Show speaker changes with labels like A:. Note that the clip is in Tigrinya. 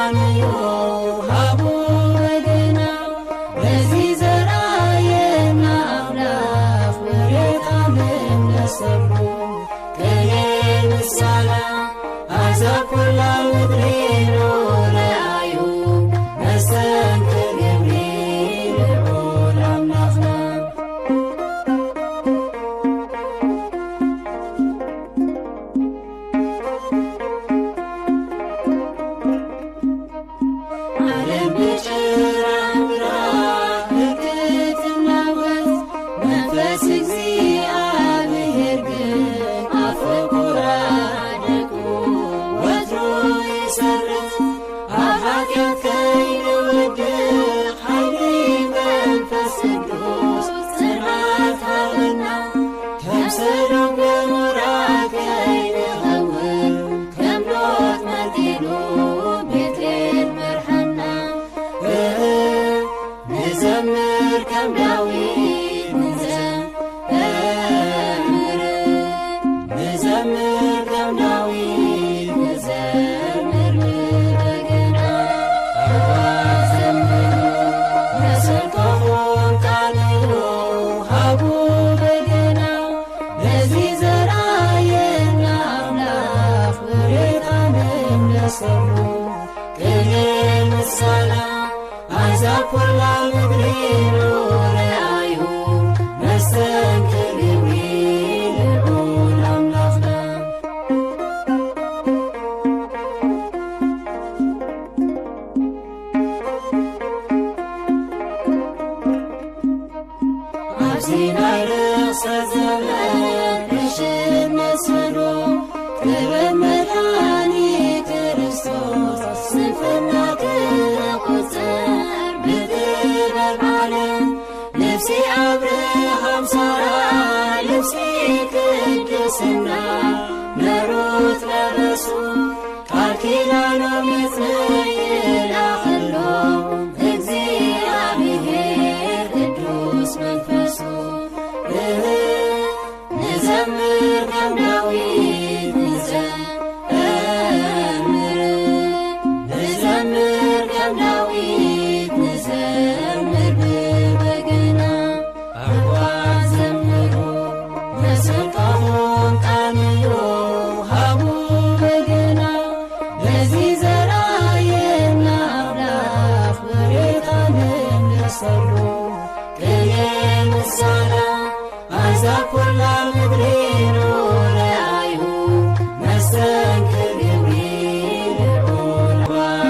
A: ቃልዮ ሃቡ በገና በዚህ ዘራየና አምላክ ወሬታንም ለሰቡ ቅኔ ምስጋና አሕዛብ ኩላ ምድሬኖ ለአዩ መስተንክር ገብርኤል ልዑል አምላክና ዓለም በጭራምራ እርግጥናወት መንፈስ እግዚአብሔር ግን አፈቁራደቁ ወትሮ ይሰርት አኃጢአት ከይንውድቅ ኃይሊ መንፈስ ቅዱስ ጽንዓት ሃበና ከምሰዶም ገሞራ ከይንኸውን ከምሎት መርጌዶ ቤቴል መርሐና ንዘምር ከም ዳዊት ንዘምር ከም ዳዊት ንዘምር በገና ዘምሩ መሰንቆውን ቃልዮ ሃቡ በገና በዚህ ዘራየና አምላክ ወሬታንም ለሰሙ ቅኔ ምስጋና አሕዛብ ኩላ ምድሬኖ ለአዩ መስተንክር ገብርኤል ልዑል አምላክና አብሲናይ ርእሰ ዘመን እሽነት ሰዶም ጥበብ መድኃኒት ክርስቶስ ስንፍና ክቁጠር ብጥበብ ዓለም ልብሲ አብርሃም ሣራ ልብሲ ቅድስና መሮት ለበሱ ቃል ኪዳኖ